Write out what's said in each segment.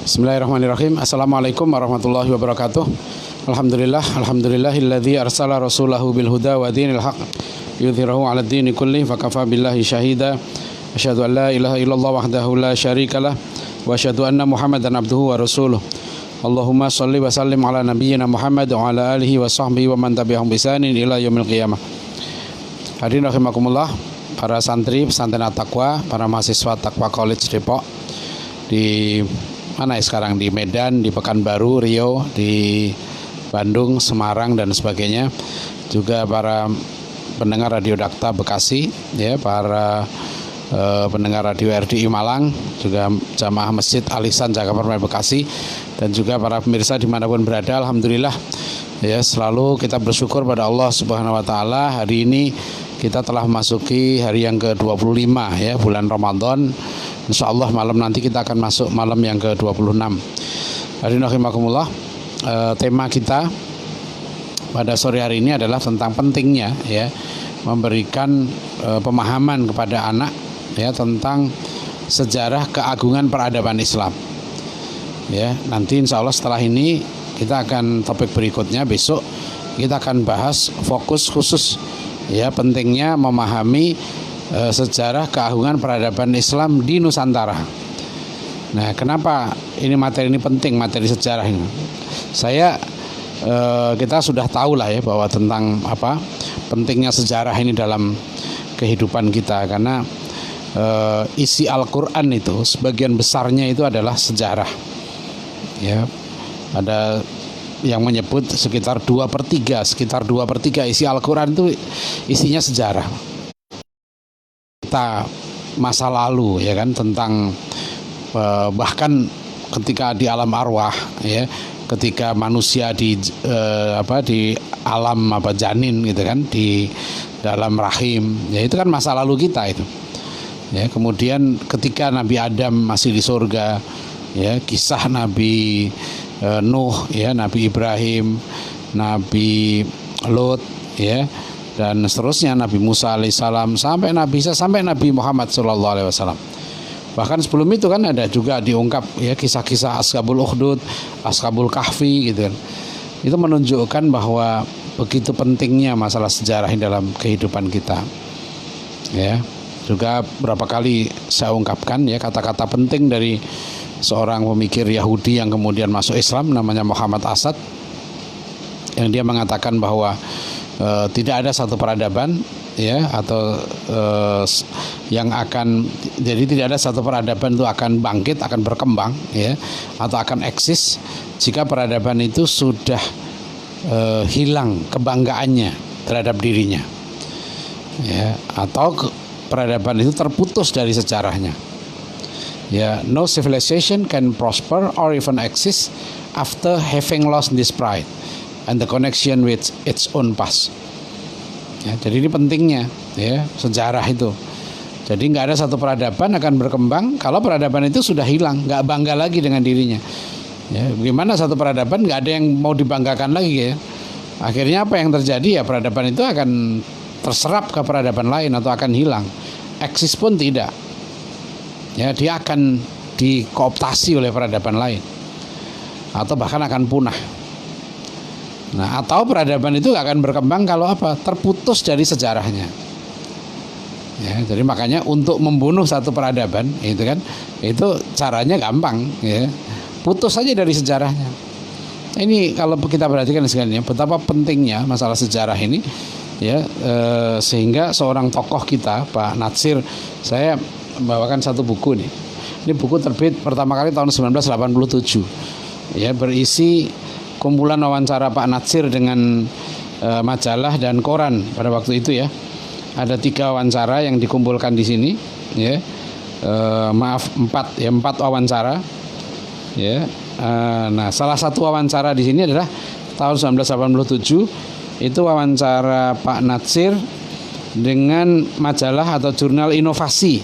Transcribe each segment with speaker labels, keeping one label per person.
Speaker 1: Bismillahirrahmanirrahim. Assalamualaikum warahmatullahi wabarakatuh. Alhamdulillahilladzi arsala rasulahu bil huda wa dinil haq yudhhirahu 'alad dini kulli fakafa billahi syahida. Asyhadu an la ilaha illallah wahdahu la syarikalah wa asyhadu anna Muhammadan abduhu wa rasuluh. Allahumma shalli wa sallim ala nabiyyina Muhammad wa ala alihi wa sahbihi wa man tabi'ahum bi ihsanin ila yaumil qiyamah. Hadirin rahimakumullah, para santri pesantren At-Taqwa, para mahasiswa Taqwa College Depok, di mana ya sekarang, di Medan, di Pekanbaru, Riau, di Bandung, Semarang dan sebagainya, juga para pendengar Radio Dakta Bekasi, ya, para pendengar Radio RDI Malang, juga jamaah Masjid Al-Ihsan Jakarta Permai Bekasi, dan juga para pemirsa dimanapun berada. Alhamdulillah, ya, selalu kita bersyukur pada Allah Subhanahu Wa Taala. Hari ini kita telah memasuki hari yang ke-25, ya, bulan Ramadan. Insya Allah malam nanti kita akan masuk malam yang ke-26. Hadirin rahimakumullah, tema kita pada sore hari ini adalah tentang pentingnya, ya, memberikan pemahaman kepada anak, ya, tentang sejarah keagungan peradaban Islam. Ya, nanti insya Allah setelah ini kita akan topik berikutnya, besok kita akan bahas fokus khusus, ya, pentingnya memahami sejarah keagungan peradaban Islam di Nusantara. Nah, kenapa ini materi ini penting, materi sejarah ini? Kita sudah tahu lah, ya, bahwa tentang apa pentingnya sejarah ini dalam kehidupan kita, karena isi Al-Quran itu sebagian besarnya itu adalah sejarah. Ya, ada yang menyebut sekitar 2/3 isi Al-Quran itu isinya sejarah. Kita masa lalu, ya kan, tentang bahkan ketika di alam arwah, ya, ketika manusia di alam janin, gitu kan, di dalam rahim, ya, itu kan masa lalu kita itu. Ya, kemudian ketika Nabi Adam masih di surga, ya, kisah Nabi Nuh, ya, Nabi Ibrahim, Nabi Lot, ya, dan seterusnya, Nabi Musa alaihissalam, sampai Nabi Isa, sampai Nabi Muhammad sallallahu alaihi wasallam. Bahkan sebelum itu kan ada juga diungkap, ya, kisah-kisah Ashabul Ukhdud, Ashabul Kahfi, gitu kan. Itu menunjukkan bahwa begitu pentingnya masalah sejarah dalam kehidupan kita. Ya, juga berapa kali saya ungkapkan, ya, kata-kata penting dari seorang pemikir Yahudi yang kemudian masuk Islam, namanya Muhammad Asad, yang dia mengatakan bahwa tidak ada satu peradaban, ya, atau yang akan, jadi tidak ada satu peradaban itu akan bangkit, akan berkembang, ya, atau akan eksis jika peradaban itu sudah hilang kebanggaannya terhadap dirinya, ya, atau peradaban itu terputus dari sejarahnya. Ya, no civilization can prosper or even exist after having lost this pride and the connection with its own past. Ya, jadi ini pentingnya, ya, sejarah itu. Jadi nggak ada satu peradaban akan berkembang kalau peradaban itu sudah hilang, nggak bangga lagi dengan dirinya. Ya, bagaimana satu peradaban nggak ada yang mau dibanggakan lagi, ya? Akhirnya apa yang terjadi, ya, peradaban itu akan terserap ke peradaban lain atau akan hilang. Eksis pun tidak. Ya, dia akan dikooptasi oleh peradaban lain atau bahkan akan punah. Nah, atau peradaban itu akan berkembang kalau apa? Terputus dari sejarahnya. Ya, jadi makanya untuk membunuh satu peradaban, itu kan, itu caranya gampang, ya. Putus saja dari sejarahnya. Ini kalau kita perhatikan sekalian, betapa pentingnya masalah sejarah ini, ya, sehingga seorang tokoh kita, Pak Natsir, saya membawakan satu buku nih. Ini buku terbit pertama kali tahun 1987. Ya, berisi kumpulan wawancara Pak Natsir dengan majalah dan koran pada waktu itu, ya. Ada 3 wawancara yang dikumpulkan di sini, ya. 4 wawancara, ya. Nah, salah satu wawancara di sini adalah tahun 1987, itu wawancara Pak Natsir dengan majalah atau jurnal inovasi,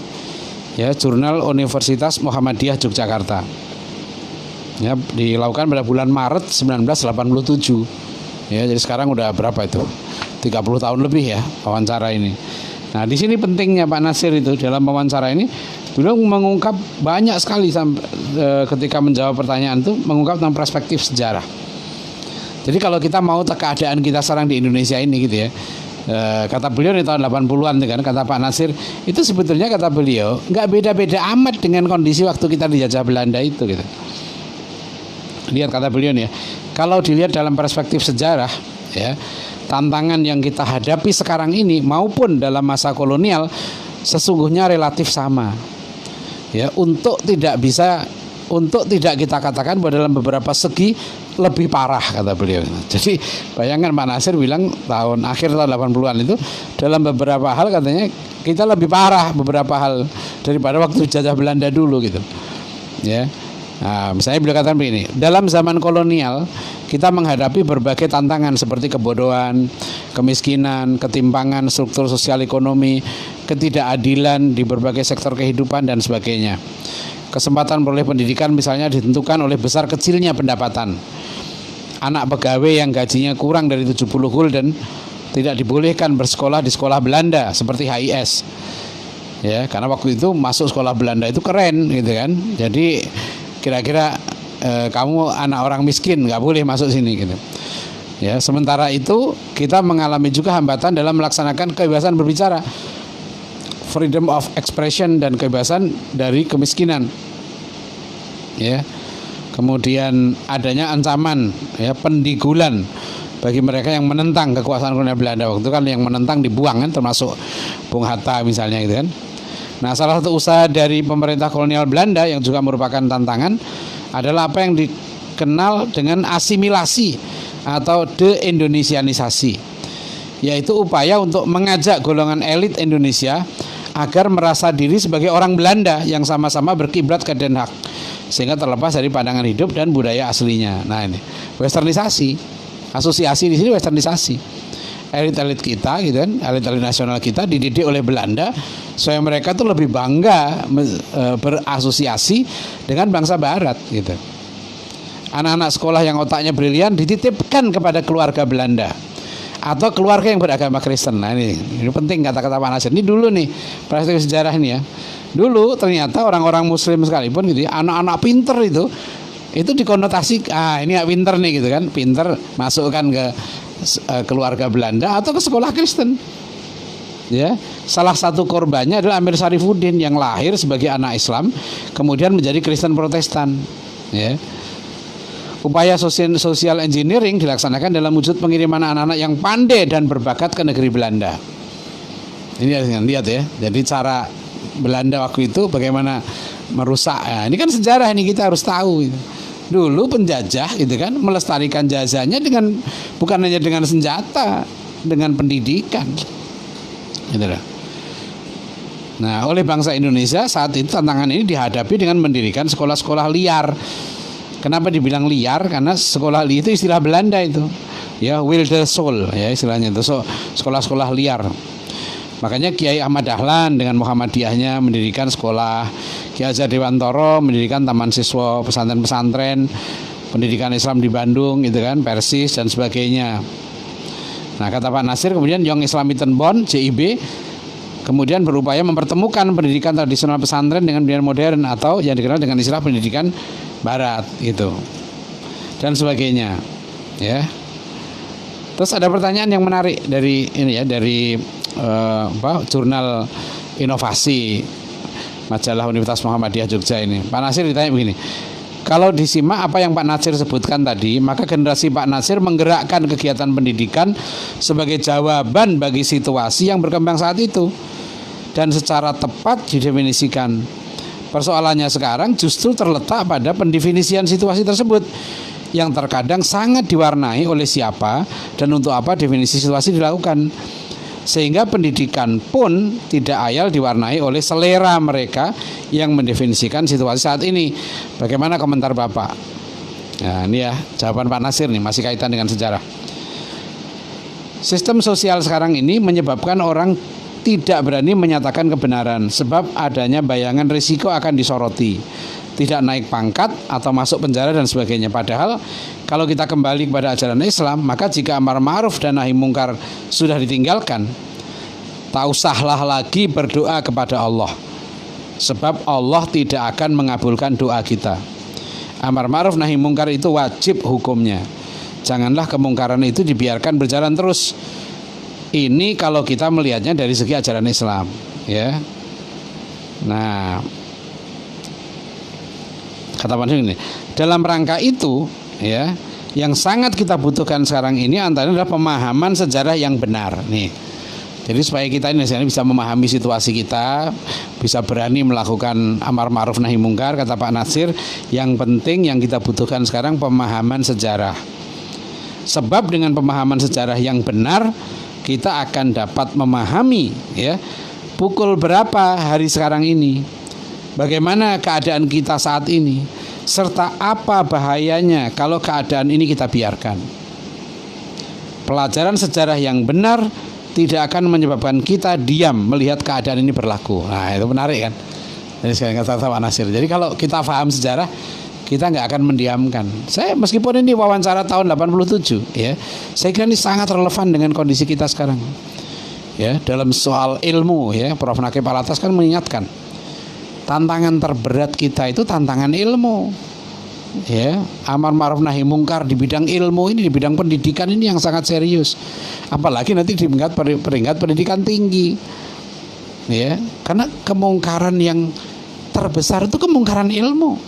Speaker 1: ya, jurnal Universitas Muhammadiyah Yogyakarta. Ya, dilakukan pada bulan Maret 1987. Ya, jadi sekarang udah berapa itu? 30 tahun lebih, ya, wawancara ini. Nah, di sini pentingnya Pak Natsir itu dalam wawancara ini Beliau mengungkap banyak sekali ketika menjawab pertanyaan itu, mengungkap tentang perspektif sejarah. Jadi kalau kita mau keadaan kita sekarang di Indonesia ini gitu ya, kata beliau di tahun 80-an kan, kata Pak Nasir, itu sebetulnya kata beliau nggak beda-beda amat dengan kondisi waktu kita dijajah Belanda itu gitu. Lihat kata beliau nih ya, kalau dilihat dalam perspektif sejarah ya, tantangan yang kita hadapi sekarang ini maupun dalam masa kolonial sesungguhnya relatif sama. Ya, untuk tidak kita katakan bahwa dalam beberapa segi lebih parah kata beliau. Jadi bayangkan Pak Nasir bilang akhir tahun 80-an itu dalam beberapa hal katanya kita lebih parah beberapa hal daripada waktu jajah Belanda dulu gitu. Ya. Nah, misalnya beliau katakan begini, dalam zaman kolonial kita menghadapi berbagai tantangan seperti kebodohan, kemiskinan, ketimpangan struktur sosial ekonomi, ketidakadilan di berbagai sektor kehidupan dan sebagainya. Kesempatan memperoleh pendidikan misalnya ditentukan oleh besar kecilnya pendapatan. Anak pegawai yang gajinya kurang dari 70 gulden tidak dibolehkan bersekolah di sekolah Belanda seperti HIS. Ya, karena waktu itu masuk sekolah Belanda itu keren gitu kan. Jadi kira-kira kamu anak orang miskin nggak boleh masuk sini gitu. Ya, sementara itu kita mengalami juga hambatan dalam melaksanakan kebebasan berbicara, freedom of expression dan kebebasan dari kemiskinan. Ya. Kemudian adanya ancaman ya pendigulan bagi mereka yang menentang kekuasaan kolonial Belanda. Waktu itu kan yang menentang dibuang kan, termasuk Bung Hatta misalnya gitu kan. Nah, salah satu usaha dari pemerintah kolonial Belanda yang juga merupakan tantangan adalah apa yang dikenal dengan asimilasi atau de-indonesianisasi, yaitu upaya untuk mengajak golongan elit Indonesia agar merasa diri sebagai orang Belanda yang sama-sama berkiblat ke Den Haag, sehingga terlepas dari pandangan hidup dan budaya aslinya. Nah, ini westernisasi, asosiasi di sini westernisasi. Elit-elit kita gitu kan, elit-elit nasional kita dididik oleh Belanda supaya mereka tuh lebih bangga berasosiasi dengan bangsa Barat gitu. Anak-anak sekolah yang otaknya brilian dititipkan kepada keluarga Belanda atau keluarga yang beragama Kristen. Nah, ini penting kata-kata Pak Nasir. Ini dulu nih perspektif sejarah ini ya. Dulu ternyata orang-orang Muslim sekalipun gitu, anak-anak pinter itu dikonotasi, ini nggak pinter nih gitu kan, pinter masukkan ke keluarga Belanda atau ke sekolah Kristen. Ya, salah satu korbannya adalah Amir Syarifuddin yang lahir sebagai anak Islam kemudian menjadi Kristen Protestan. Ya. Upaya social engineering dilaksanakan dalam wujud pengiriman anak-anak yang pandai dan berbakat ke negeri Belanda. Ini lihat ya. Jadi cara Belanda waktu itu bagaimana merusak. Nah, ini kan sejarah, ini kita harus tahu. Dulu penjajah gitu kan melestarikan jasanya dengan bukan hanya dengan senjata, dengan pendidikan. Gitu loh. Nah, oleh bangsa Indonesia saat itu tantangan ini dihadapi dengan mendirikan sekolah-sekolah liar. Kenapa dibilang liar? Karena sekolah liar itu istilah Belanda itu. Ya, wilde soul ya istilahnya itu. So, sekolah-sekolah liar. Makanya Kiai Ahmad Dahlan dengan Muhammadiyahnya mendirikan sekolah, Kiai Hajar Dewantoro mendirikan taman siswa pesantren-pesantren, pendidikan Islam di Bandung gitu kan, Persis dan sebagainya. Nah, kata Pak Nasir kemudian Young Islamitenbond JIB kemudian berupaya mempertemukan pendidikan tradisional pesantren dengan pendidikan modern atau yang dikenal dengan istilah pendidikan barat gitu. Dan sebagainya. Ya. Terus ada pertanyaan yang menarik dari ini ya, dari jurnal inovasi majalah Universitas Muhammadiyah Jogja ini. Pak Nasir ditanya begini, kalau disimak apa yang Pak Nasir sebutkan tadi, maka generasi Pak Nasir menggerakkan kegiatan pendidikan sebagai jawaban bagi situasi yang berkembang saat itu dan secara tepat didefinisikan. Persoalannya sekarang justru terletak pada pendefinisian situasi tersebut yang terkadang sangat diwarnai oleh siapa dan untuk apa definisi situasi dilakukan. Sehingga pendidikan pun tidak ayal diwarnai oleh selera mereka yang mendefinisikan situasi saat ini. Bagaimana komentar Bapak? Nah, ini ya jawaban Pak Nasir nih, masih kaitan dengan sejarah. Sistem sosial sekarang ini menyebabkan orang tidak berani menyatakan kebenaran sebab adanya bayangan risiko akan disoroti, tidak naik pangkat atau masuk penjara dan sebagainya. Padahal kalau kita kembali kepada ajaran Islam, maka jika amar ma'ruf dan nahi mungkar sudah ditinggalkan, tak usahlah lagi berdoa kepada Allah. sebab Allah tidak akan mengabulkan doa kita. Amar ma'ruf nahi mungkar itu wajib hukumnya. Janganlah kemungkaran itu dibiarkan berjalan terus. Ini kalau kita melihatnya dari segi ajaran Islam, ya. Nah, kata Pak ini, dalam rangka itu, ya, yang sangat kita butuhkan sekarang ini antaranya adalah pemahaman sejarah yang benar, nih. Jadi supaya kita ini bisa memahami situasi kita, bisa berani melakukan amar ma'ruf nahi mungkar, kata Pak Nasir, yang penting yang kita butuhkan sekarang pemahaman sejarah. Sebab dengan pemahaman sejarah yang benar, kita akan dapat memahami, ya, pukul berapa hari sekarang ini, bagaimana keadaan kita saat ini, serta apa bahayanya kalau keadaan ini kita biarkan. Pelajaran sejarah yang benar tidak akan menyebabkan kita diam melihat keadaan ini berlaku. Nah, itu menarik kan. Jadi sekarang kata Pak Nasir. Jadi kalau kita paham sejarah, kita nggak akan mendiamkan. Saya meskipun ini wawancara tahun 87, ya, saya kira ini sangat relevan dengan kondisi kita sekarang. Ya, dalam soal ilmu, ya, Prof. Nakib Alatas kan mengingatkan, tantangan terberat kita itu tantangan ilmu. Ya, amar ma'ruf nahi mungkar di bidang ilmu ini, di bidang pendidikan ini yang sangat serius. Apalagi nanti di peringkat pendidikan tinggi. Ya, karena kemungkaran yang terbesar itu kemungkaran ilmu.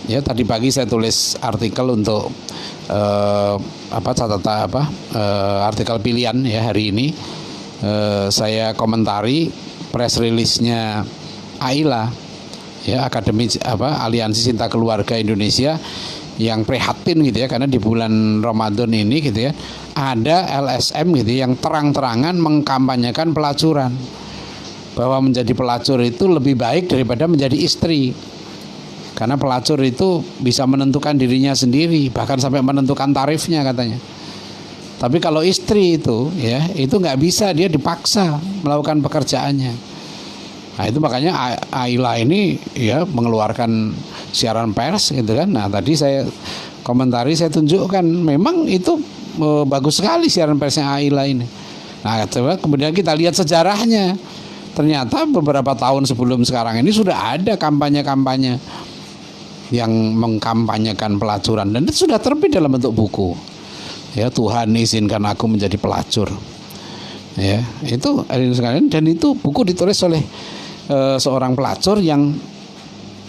Speaker 1: Ya, tadi pagi saya tulis artikel untuk artikel pilihan, ya, hari ini. Saya komentari press release-nya AILA, ya, Aliansi Cinta Keluarga Indonesia, yang prihatin gitu ya, karena di bulan Ramadan ini gitu ya, ada LSM gitu yang terang-terangan mengkampanyekan pelacuran, bahwa menjadi pelacur itu lebih baik daripada menjadi istri, karena pelacur itu bisa menentukan dirinya sendiri, bahkan sampai menentukan tarifnya katanya. Tapi kalau istri itu, ya, itu nggak bisa, dia dipaksa melakukan pekerjaannya. Nah, itu makanya AILA ini, ya, mengeluarkan siaran pers gitu kan. Nah, tadi saya komentari, saya tunjukkan memang itu bagus sekali siaran persnya AILA ini. Nah, coba kemudian kita lihat sejarahnya. Ternyata beberapa tahun sebelum sekarang ini sudah ada kampanye-kampanye yang mengkampanyekan pelacuran, dan itu sudah terbit dalam bentuk buku. Ya, Tuhan izinkan aku menjadi pelacur. Ya, itu dan itu buku ditulis oleh seorang pelacur yang,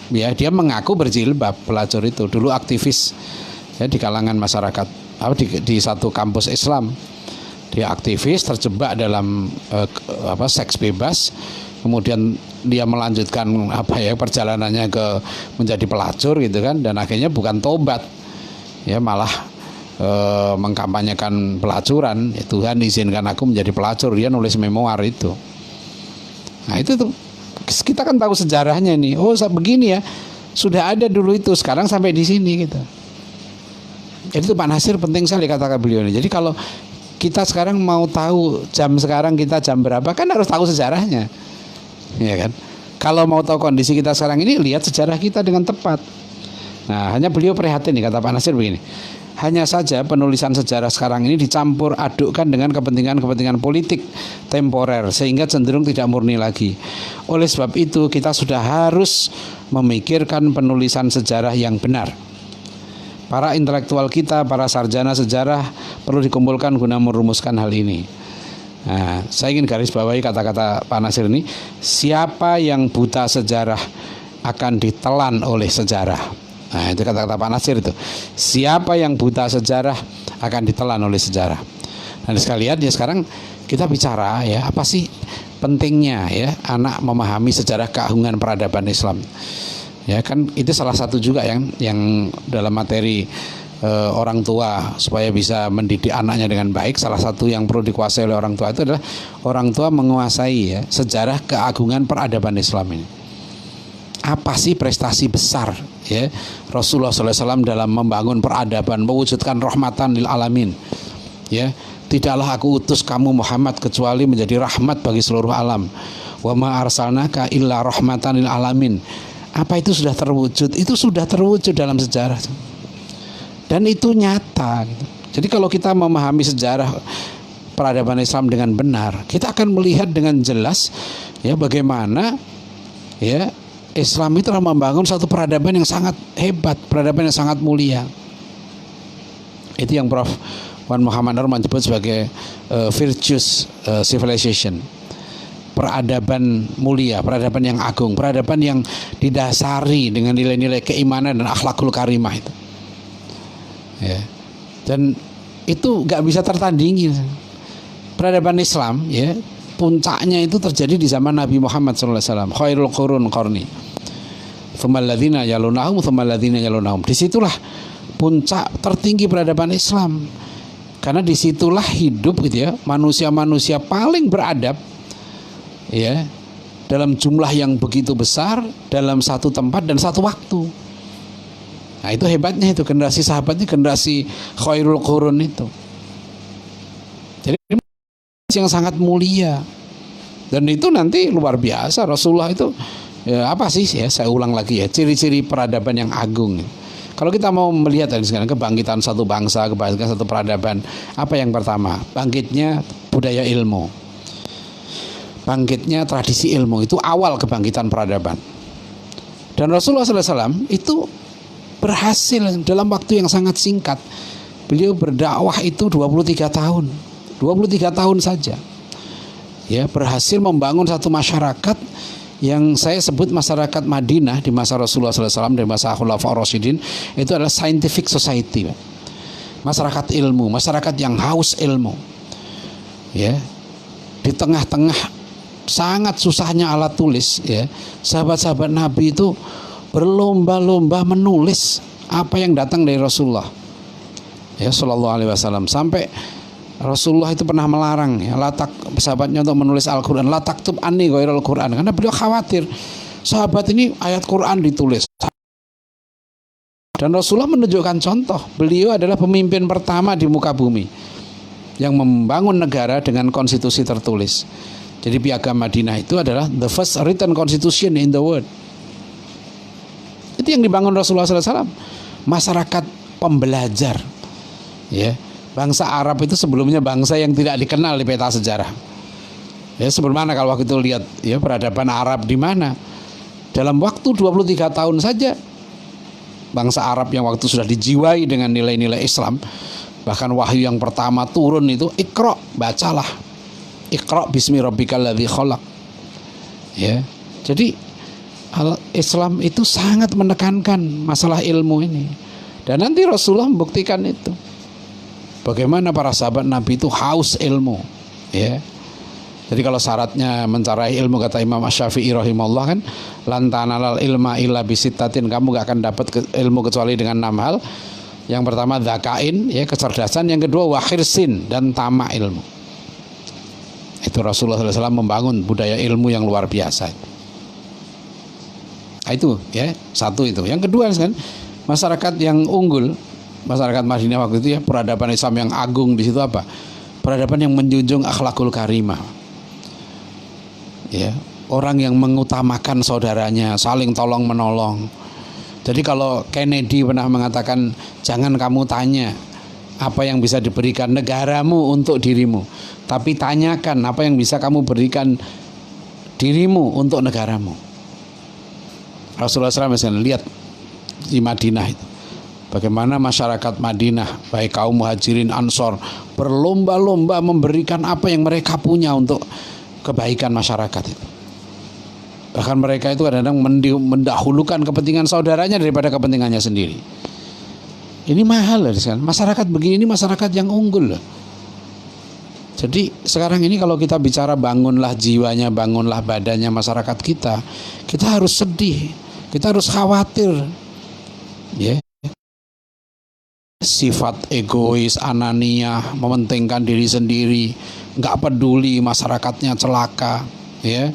Speaker 1: ya, dia mengaku berjilbab. Pelacur itu dulu aktivis, ya, di kalangan masyarakat, di satu kampus Islam. Dia aktivis, terjebak dalam seks bebas, kemudian dia melanjutkan perjalanannya ke menjadi pelacur gitu kan, dan akhirnya bukan tobat, ya, malah mengkampanyekan pelacuran. Ya, Tuhan izinkan aku menjadi pelacur. Dia nulis memoir itu. Nah, itu tuh kita kan tahu sejarahnya nih. Oh, begini ya, sudah ada dulu itu, sekarang sampai di sini gitu. Jadi itu Pak Nasir penting sekali kata beliau ini. Jadi kalau kita sekarang mau tahu jam sekarang kita jam berapa, kan harus tahu sejarahnya, ya kan? Kalau mau tahu kondisi kita sekarang ini, lihat sejarah kita dengan tepat. Nah, hanya beliau prihatin nih, kata Pak Nasir begini. Hanya saja penulisan sejarah sekarang ini dicampur adukkan dengan kepentingan-kepentingan politik temporer, sehingga cenderung tidak murni lagi. Oleh sebab itu kita sudah harus memikirkan penulisan sejarah yang benar. Para intelektual kita, para sarjana sejarah perlu dikumpulkan guna merumuskan hal ini. Nah, saya ingin garis bawahi kata-kata Pak Nasir ini. Siapa yang buta sejarah akan ditelan oleh sejarah. Nah, itu kata-kata Pak Nasir itu. Siapa yang buta sejarah akan ditelan oleh sejarah. Nah, sekalian ya, sekarang kita bicara, ya, apa sih pentingnya, ya, anak memahami sejarah keagungan peradaban Islam. Ya kan, itu salah satu juga yang dalam materi orang tua supaya bisa mendidik anaknya dengan baik. Salah satu yang perlu dikuasai oleh orang tua itu adalah orang tua menguasai, ya, sejarah keagungan peradaban Islam ini. Apa sih prestasi besar, ya, Rasulullah SAW dalam membangun peradaban, mewujudkan rahmatan lil alamin, ya. Tidaklah aku utus kamu Muhammad kecuali menjadi rahmat bagi seluruh alam. Wa ma arsalnaka illa rahmatan lil alamin. Apa itu sudah terwujud? Itu sudah terwujud dalam sejarah, dan itu nyata. Jadi kalau kita memahami sejarah peradaban Islam dengan benar, kita akan melihat dengan jelas, ya, bagaimana Ya, Islam itu telah membangun satu peradaban yang sangat hebat, peradaban yang sangat mulia. Itu yang Prof. Wan Muhammad Nur menyebut sebagai virtuous civilization. Peradaban mulia, peradaban yang agung, peradaban yang didasari dengan nilai-nilai keimanan dan akhlakul karimah itu. Ya. Dan itu nggak bisa tertandingi. Peradaban Islam, ya, puncaknya itu terjadi di zaman Nabi Muhammad SAW. Khairul qurun qarni, tsummal ladzina yalunahum, tsummal ladzina yalunahum. Disitulah puncak tertinggi peradaban Islam. Karena disitulah hidup gitu ya manusia-manusia paling beradab, ya, dalam jumlah yang begitu besar, dalam satu tempat dan satu waktu. Nah itu hebatnya itu generasi sahabatnya, generasi khairul qurun itu. Jadi yang sangat mulia, dan itu nanti luar biasa. Rasulullah itu ya, apa sih ya, saya ulang lagi ya, ciri-ciri peradaban yang agung. Kalau kita mau melihat tadi sekarang kebangkitan satu bangsa, kebangkitan satu peradaban, apa yang pertama? Bangkitnya budaya ilmu, bangkitnya tradisi ilmu, itu awal kebangkitan peradaban. Dan Rasulullah SAW itu berhasil dalam waktu yang sangat singkat. Beliau berdakwah itu 23 tahun. 23 tahun saja. Ya, berhasil membangun satu masyarakat yang saya sebut masyarakat Madinah di masa Rasulullah SAW dan masa Khulafaur Rasyidin itu adalah scientific society. Masyarakat ilmu, masyarakat yang haus ilmu. Ya. Di tengah-tengah sangat susahnya alat tulis, ya, sahabat-sahabat Nabi itu berlomba-lomba menulis apa yang datang dari Rasulullah, ya, Shallallahu Alaihi Wasallam. Sampai Rasulullah itu pernah melarang, ya, sahabatnya untuk menulis Al-Quran. La taktub anni ghairal Quran, karena beliau khawatir sahabat ini ayat Quran ditulis. Dan Rasulullah menunjukkan contoh, beliau adalah pemimpin pertama di muka bumi yang membangun negara dengan konstitusi tertulis. Jadi Piagam Madinah itu adalah the first written constitution in the world. Itu yang dibangun Rasulullah SAW. Masyarakat pembelajar, ya. Bangsa Arab itu sebelumnya bangsa yang tidak dikenal di peta sejarah. Ya, sebagaimana kalau waktu itu lihat, ya, peradaban Arab di mana? Dalam waktu 23 tahun saja bangsa Arab yang waktu sudah dijiwai dengan nilai-nilai Islam, bahkan wahyu yang pertama turun itu Iqra, bacalah. Iqra bismi rabbikal ladzi khalaq. Ya. Jadi Islam itu sangat menekankan masalah ilmu ini. Dan nanti Rasulullah membuktikan itu. Bagaimana para sahabat Nabi itu haus ilmu, ya. Jadi kalau syaratnya mencari ilmu, kata Imam Asy-Syafi'i rahimahullah kan, lan tanalal ilma illa bisittatin, kamu gak akan dapat ilmu kecuali dengan 6 hal. Yang pertama dzakain, ya, kecerdasan. Yang kedua wahirsin, dan tamak ilmu. Itu Rasulullah SAW membangun budaya ilmu yang luar biasa. Nah, itu, ya, satu itu. Yang kedua kan masyarakat yang unggul. Masyarakat Madinah waktu itu, ya, peradaban Islam yang agung di situ apa? Peradaban yang menjunjung akhlakul karimah. Ya, orang yang mengutamakan saudaranya, saling tolong menolong. Jadi kalau Kennedy pernah mengatakan, jangan kamu tanya apa yang bisa diberikan negaramu untuk dirimu, tapi tanyakan apa yang bisa kamu berikan dirimu untuk negaramu. Rasulullah SAW lihat di Madinah itu, bagaimana masyarakat Madinah, baik kaum muhajirin ansor, berlomba-lomba memberikan apa yang mereka punya untuk kebaikan masyarakat itu. Bahkan mereka itu kadang-kadang mendahulukan kepentingan saudaranya daripada kepentingannya sendiri. Ini mahal loh, masyarakat begini, masyarakat yang unggul loh. Jadi sekarang ini kalau kita bicara bangunlah jiwanya, bangunlah badannya masyarakat kita harus sedih, kita harus khawatir, ya. Sifat egois, ananiah, mementingkan diri sendiri, nggak peduli masyarakatnya celaka, ya.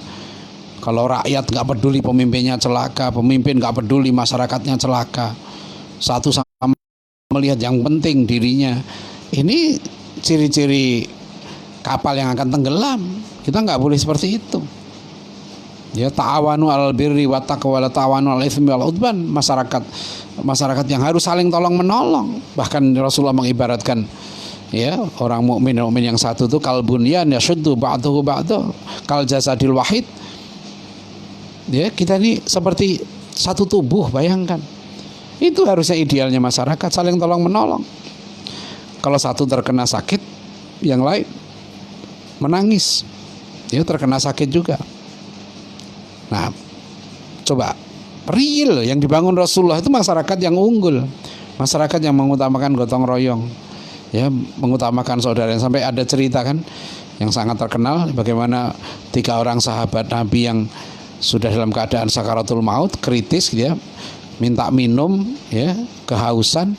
Speaker 1: Kalau rakyat nggak peduli pemimpinnya celaka, pemimpin nggak peduli masyarakatnya celaka. Satu sama melihat yang penting dirinya. Ini ciri-ciri kapal yang akan tenggelam. Kita nggak boleh seperti itu. Ya, ta'awanu 'alal birri wat taqwa wa la ta'awanu 'alal itsmi wal 'udwan. Masyarakat yang harus saling tolong menolong. Bahkan Rasulullah mengibaratkan, ya, orang mukmin yang satu itu kal bunyan yashuddu ba'dahu ba'dahu kal jasadil wahid. Ya, kita ini seperti satu tubuh, bayangkan. Itu harusnya idealnya masyarakat, saling tolong menolong. Kalau satu terkena sakit, yang lain menangis. Dia terkena sakit juga. Nah, coba real yang dibangun Rasulullah itu masyarakat yang unggul, masyarakat yang mengutamakan gotong royong, ya, mengutamakan saudara. Sampai ada cerita kan yang sangat terkenal bagaimana 3 orang sahabat Nabi yang sudah dalam keadaan sakaratul maut, kritis, dia minta minum, ya, kehausan.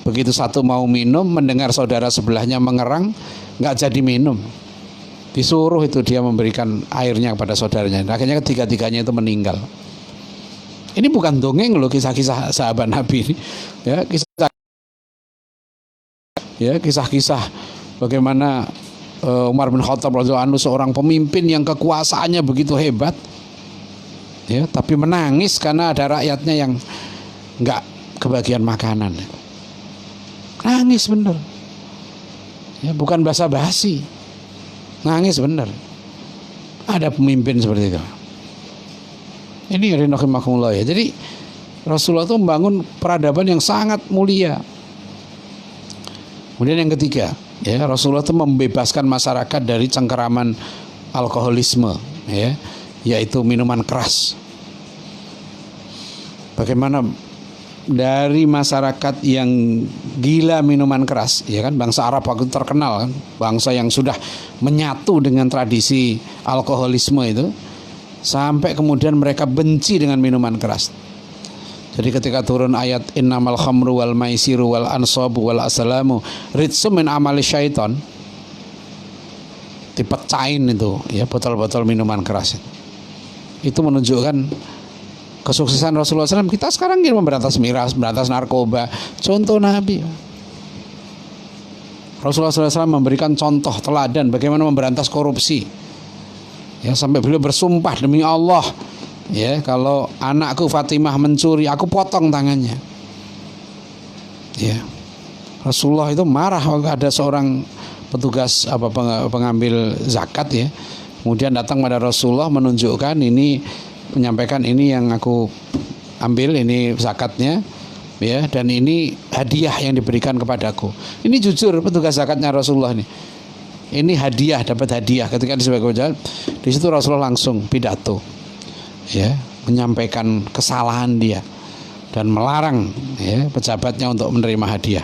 Speaker 1: Begitu satu mau minum, mendengar saudara sebelahnya mengerang, nggak jadi minum. Disuruh itu dia memberikan airnya kepada saudaranya. Akhirnya ketiga-tiganya itu meninggal. Ini bukan dongeng loh, kisah-kisah sahabat Nabi ini. Ya, kisah-kisah bagaimana Umar bin Khattab radhiyallahu anhu, seorang pemimpin yang kekuasaannya begitu hebat, ya, tapi menangis karena ada rakyatnya yang nggak kebagian makanan. Nangis bener, ya, bukan basa-basi, nangis bener. Ada pemimpin seperti itu. Ini rahimakumullah, ya. Jadi Rasulullah itu membangun peradaban yang sangat mulia. Kemudian yang ketiga, ya, Rasulullah itu membebaskan masyarakat dari cengkeraman alkoholisme, ya, yaitu minuman keras. Bagaimana dari masyarakat yang gila minuman keras, ya kan, bangsa Arab waktu itu terkenal kan, bangsa yang sudah menyatu dengan tradisi alkoholisme itu, sampai kemudian mereka benci dengan minuman keras. Jadi ketika turun ayat innamal khamru wal maisiru wal ansabu wal aslamu rijsum min amali syaiton, dipecahin itu, ya, botol-botol minuman keras. Itu menunjukkan kesuksesan Rasulullah SAW. Kita sekarang ingin memberantas miras, memberantas narkoba. Contoh Nabi, Rasulullah SAW memberikan contoh teladan bagaimana memberantas korupsi. Ya, sampai beliau bersumpah demi Allah, ya, kalau anakku Fatimah mencuri, aku potong tangannya. Ya, Rasulullah itu marah waktu ada seorang petugas pengambil zakat, ya, kemudian datang pada Rasulullah menunjukkan ini, menyampaikan ini yang aku ambil, ini zakatnya, ya, dan ini hadiah yang diberikan kepadaku. Ini jujur petugas zakatnya Rasulullah nih. Ini hadiah, dapat hadiah. Ketika disebutkan, di situ Rasulullah langsung pidato, ya, menyampaikan kesalahan dia dan melarang, ya, pejabatnya untuk menerima hadiah.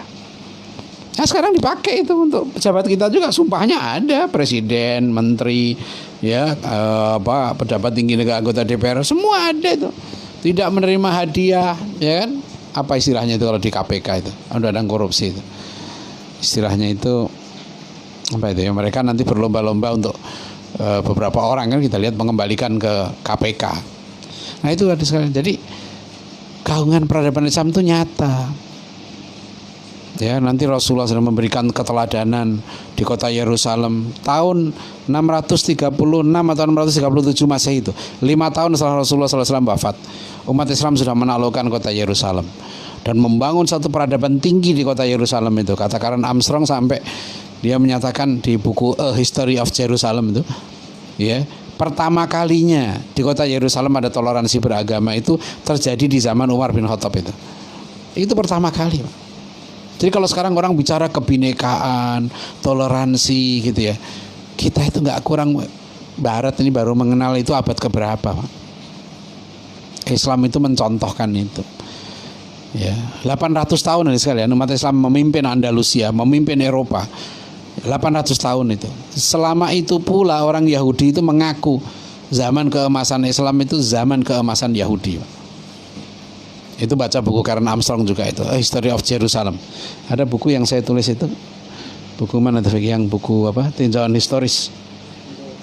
Speaker 1: Nah, sekarang dipakai itu untuk pejabat kita juga, sumpahnya ada, presiden, menteri, ya, pejabat tinggi negara, anggota DPR, semua ada itu. Tidak menerima hadiah, ya kan? Apa istilahnya itu kalau di KPK itu, undang-undang korupsi itu. Istilahnya itu apa itu ya? Mereka nanti berlomba-lomba untuk beberapa orang kan kita lihat mengembalikan ke KPK. Nah, itu ada sekali. Jadi keagungan peradaban Islam itu nyata. Ya, nanti Rasulullah sudah memberikan keteladanan di kota Yerusalem tahun 636 atau 637 Masehi itu. 5 tahun setelah Rasulullah SAW wafat, umat Islam sudah menaklukkan kota Yerusalem dan membangun satu peradaban tinggi di kota Yerusalem itu. Kata Karen Armstrong sampai dia menyatakan di buku A History of Jerusalem itu, ya, pertama kalinya di kota Yerusalem ada toleransi beragama itu terjadi di zaman Umar bin Khattab itu. Itu pertama kali, Pak. Jadi kalau sekarang orang bicara kebinekaan, toleransi gitu ya, kita itu nggak kurang. Barat ini baru mengenal itu abad keberapa, Pak. Islam itu mencontohkan itu. Ya, 800 tahun ini sekalian umat Islam memimpin Andalusia, memimpin Eropa. 800 tahun itu. Selama itu pula orang Yahudi itu mengaku zaman keemasan Islam itu zaman keemasan Yahudi. Itu baca buku Karen Armstrong juga itu, A History of Jerusalem. Ada buku yang saya tulis itu. Buku mana tuh, yang buku apa? Tinjauan historis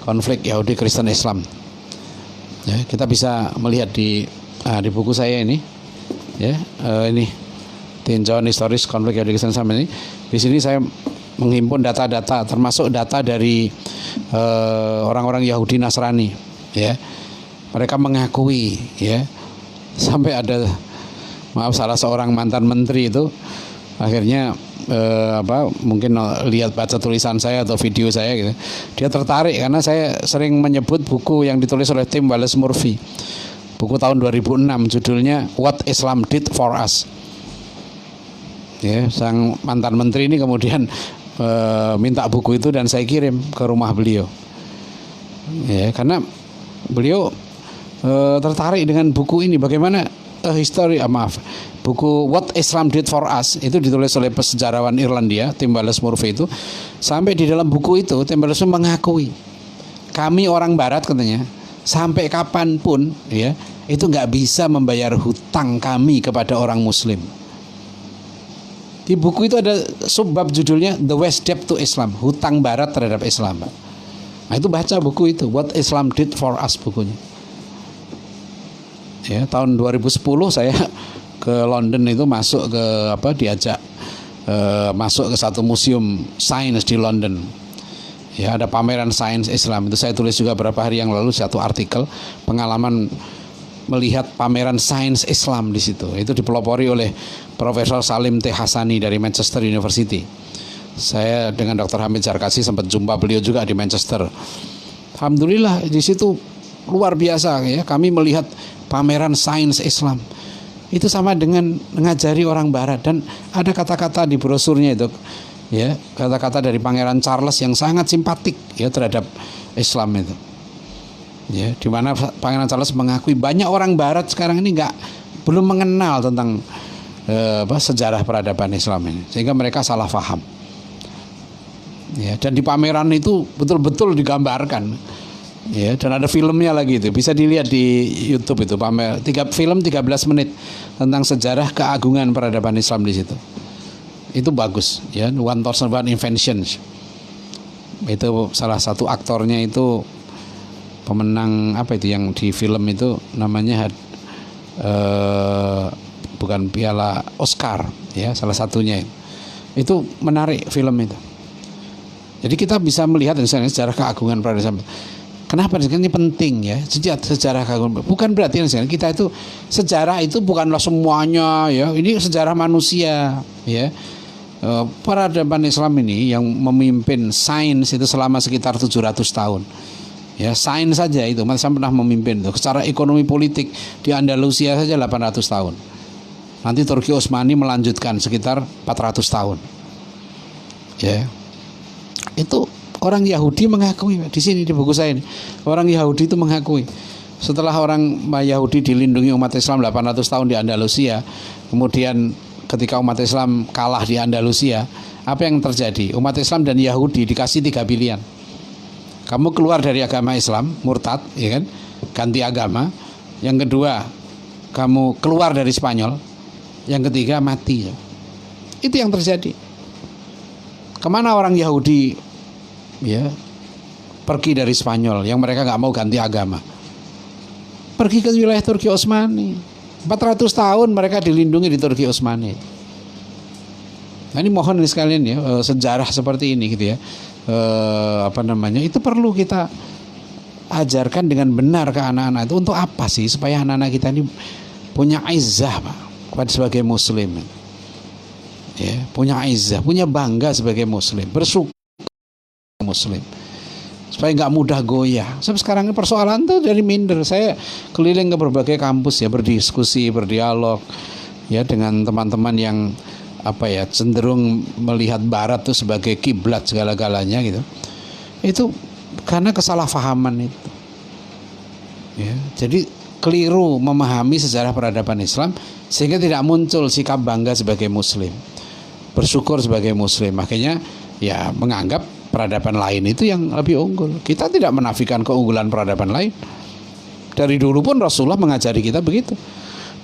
Speaker 1: konflik Yahudi Kristen Islam. Ya, kita bisa melihat di buku saya ini. Ya, ini tinjauan historis konflik Yahudi Kristen Islam ini. Di sini saya menghimpun data-data, termasuk data dari orang-orang Yahudi Nasrani, ya. Mereka mengakui, ya, sampai ada, maaf, salah seorang mantan menteri itu akhirnya mungkin lihat baca tulisan saya atau video saya gitu. Dia tertarik karena saya sering menyebut buku yang ditulis oleh Tim Wallace-Murphy. Buku tahun 2006 judulnya What Islam Did for Us. Ya, sang mantan menteri ini kemudian minta buku itu dan saya kirim ke rumah beliau. Ya, karena beliau tertarik dengan buku ini, bagaimana buku What Islam Did for Us itu ditulis oleh sejarawan Irlandia Tim Wallace-Murphy itu. Sampai di dalam buku itu Tim Wallace mengakui kami orang Barat katanya sampai kapanpun ya itu nggak bisa membayar hutang kami kepada orang Muslim. Di buku itu ada subbab judulnya The West Debt to Islam, hutang Barat terhadap Islam. Nah itu baca buku itu What Islam Did for Us bukunya. Ya, tahun 2010 saya ke London itu masuk ke diajak masuk ke satu museum sains di London. Ya, ada pameran sains Islam. Itu saya tulis juga beberapa hari yang lalu satu artikel pengalaman melihat pameran sains Islam di situ. Itu dipelopori oleh Profesor Salim T. Hasani dari Manchester University. Saya dengan Dr. Hamid Zarkasi sempat jumpa beliau juga di Manchester. Alhamdulillah di situ luar biasa ya, kami melihat pameran sains Islam. Itu sama dengan mengajari orang Barat, dan ada kata-kata di brosurnya itu ya, kata-kata dari Pangeran Charles yang sangat simpatik ya terhadap Islam itu. Ya, di mana Pangeran Charles mengakui banyak orang Barat sekarang ini belum mengenal tentang sejarah peradaban Islam ini, sehingga mereka salah paham. Ya, dan di pameran itu betul-betul digambarkan. Ya, dan ada filmnya lagi itu, bisa dilihat di YouTube itu, film 13 menit tentang sejarah keagungan peradaban Islam di situ. Itu bagus ya, 1001 Inventions. Itu salah satu aktornya itu pemenang yang di film itu namanya bukan piala Oscar ya, salah satunya. Itu menarik film itu. Jadi kita bisa melihat misalnya sejarah keagungan peradaban Islam. Kenapa ini penting ya, sejarah keagungan. Bukan berarti kita itu sejarah itu bukanlah semuanya ya. Ini sejarah manusia ya. Peradaban Islam ini yang memimpin sains itu selama sekitar 700 tahun. Ya, sains saja itu Mas pernah memimpin itu. Secara ekonomi politik di Andalusia saja 800 tahun. Nanti Turki Utsmani melanjutkan sekitar 400 tahun. Ya. Itu orang Yahudi mengakui di sini di buku saya ini. Orang Yahudi itu mengakui setelah orang Yahudi dilindungi umat Islam 800 tahun di Andalusia, kemudian ketika umat Islam kalah di Andalusia, apa yang terjadi? Umat Islam dan Yahudi dikasih 3 pilihan. Kamu keluar dari agama Islam, murtad, ya kan? Ganti agama. Yang kedua, kamu keluar dari Spanyol. Yang ketiga, mati. Itu yang terjadi. Kemana orang Yahudi ya pergi dari Spanyol yang mereka nggak mau ganti agama? Pergi ke wilayah Turki Utsmani. 400 tahun mereka dilindungi di Turki Utsmani. Nah, ini mohon sekalian ya, sejarah seperti ini gitu ya. Itu perlu kita ajarkan dengan benar ke anak-anak itu. Untuk apa sih? Supaya anak-anak kita ini punya izzah Pak, sebagai muslim. Ya, punya izzah, punya bangga sebagai muslim, bersyukur muslim, supaya nggak mudah goyah. Sampai sekarang ini persoalan tuh dari minder. Saya keliling ke berbagai kampus ya, berdiskusi, berdialog ya dengan teman-teman yang cenderung melihat Barat tuh sebagai kiblat segala-galanya gitu. Itu karena kesalahpahaman itu. Ya, jadi keliru memahami sejarah peradaban Islam sehingga tidak muncul sikap bangga sebagai muslim, bersyukur sebagai muslim. Makanya ya menganggap peradaban lain itu yang lebih unggul. Kita tidak menafikan keunggulan peradaban lain. Dari dulu pun Rasulullah mengajari kita begitu.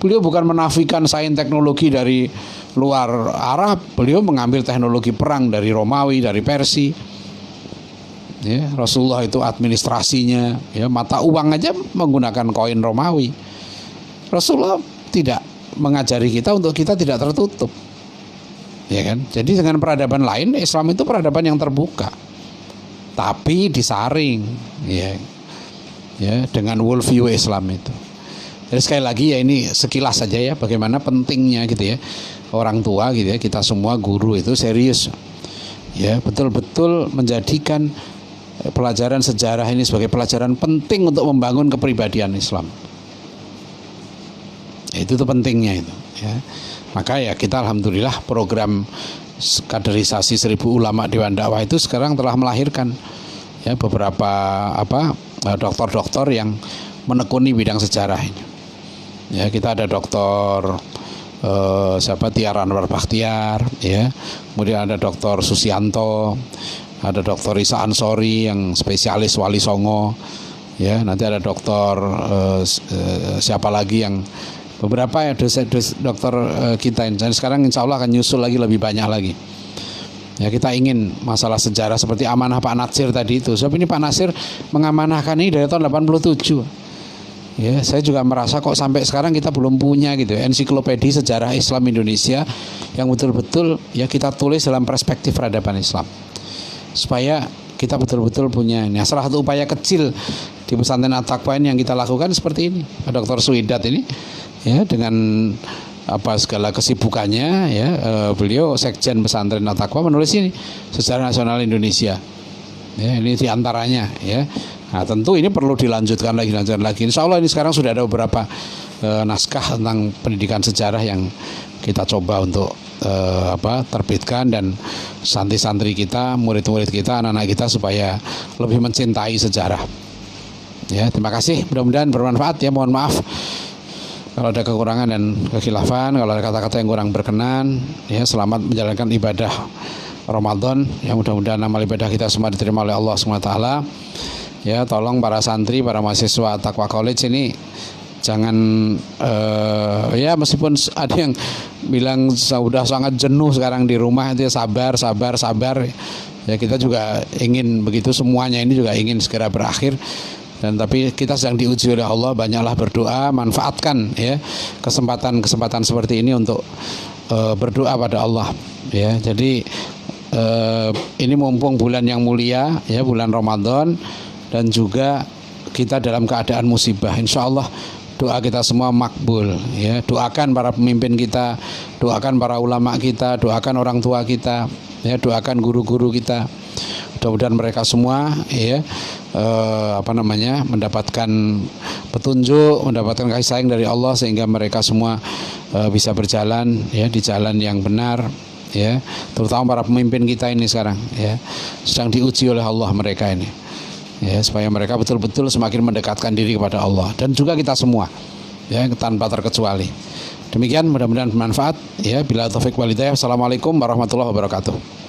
Speaker 1: Beliau bukan menafikan sains teknologi dari luar Arab. Beliau mengambil teknologi perang dari Romawi, dari Persia. Ya, Rasulullah itu administrasinya, ya, mata uang aja menggunakan koin Romawi. Rasulullah tidak mengajari kita untuk kita tidak tertutup. Ya kan? Jadi dengan peradaban lain, Islam itu peradaban yang terbuka, tapi disaring, ya dengan worldview Islam itu. Jadi sekali lagi ya ini sekilas saja ya bagaimana pentingnya gitu ya orang tua gitu ya, kita semua guru itu serius ya, betul-betul menjadikan pelajaran sejarah ini sebagai pelajaran penting untuk membangun kepribadian Islam. Itu tuh pentingnya itu ya. Maka ya kita alhamdulillah program kaderisasi 1000 ulama Dewan Dakwah itu sekarang telah melahirkan ya beberapa dokter-dokter yang menekuni bidang sejarah ini. Ya, kita ada dokter Tiara Anwar Bakhtiar ya. Kemudian ada dokter Susianto, ada dokter Isa Ansori yang spesialis Wali Songo. Ya, nanti ada dokter siapa lagi yang beberapa ya dokter kita ini. Dan sekarang insya Allah akan nyusul lagi lebih banyak lagi. Ya, kita ingin masalah sejarah seperti amanah Pak Natsir tadi itu. Sebab ini Pak Natsir mengamanahkan ini dari tahun 87. Ya, saya juga merasa kok sampai sekarang kita belum punya gitu ensiklopedia sejarah Islam Indonesia yang betul-betul ya kita tulis dalam perspektif peradaban Islam. Supaya kita betul-betul punya ini. Salah satu upaya kecil di pesantren At-Taqwa yang kita lakukan seperti ini. Pak Dr. Suidat ini ya dengan segala kesibukannya ya beliau sekjen pesantren At-Taqwa menulis ini sejarah nasional Indonesia. Ya, ini diantaranya ya. Nah, tentu ini perlu dilanjutkan lagi. Insya Allah ini sekarang sudah ada beberapa naskah tentang pendidikan sejarah yang kita coba untuk terbitkan, dan santri-santri kita, murid-murid kita, anak-anak kita supaya lebih mencintai sejarah. Ya, terima kasih. Mudah-mudahan bermanfaat ya. Mohon maaf kalau ada kekurangan dan kekhilafan, kalau ada kata-kata yang kurang berkenan. Ya, selamat menjalankan ibadah Ramadan. Yang mudah-mudahan amal ibadah kita semua diterima oleh Allah SWT. Ya, tolong para santri, para mahasiswa Taqwa College ini jangan ya meskipun ada yang bilang sudah sangat jenuh sekarang di rumah, itu ya sabar. Ya, kita juga ingin begitu, semuanya ini juga ingin segera berakhir. Dan tapi kita sedang diuji oleh Allah, banyaklah berdoa, manfaatkan ya kesempatan seperti ini untuk berdoa pada Allah ya. Jadi ini mumpung bulan yang mulia ya, bulan Ramadan, dan juga kita dalam keadaan musibah. Insya Allah doa kita semua makbul ya. Doakan para pemimpin kita, doakan para ulama kita, doakan orang tua kita ya, doakan guru-guru kita. Mudah-mudahan mereka semua ya mendapatkan petunjuk, mendapatkan kasih sayang dari Allah, sehingga mereka semua bisa berjalan ya di jalan yang benar ya. Terutama para pemimpin kita ini sekarang ya sedang diuji oleh Allah mereka ini. Ya, supaya mereka betul-betul semakin mendekatkan diri kepada Allah, dan juga kita semua ya tanpa terkecuali. Demikian, mudah-mudahan bermanfaat ya. Bila taufik wal hidayah. Assalamualaikum warahmatullahi wabarakatuh.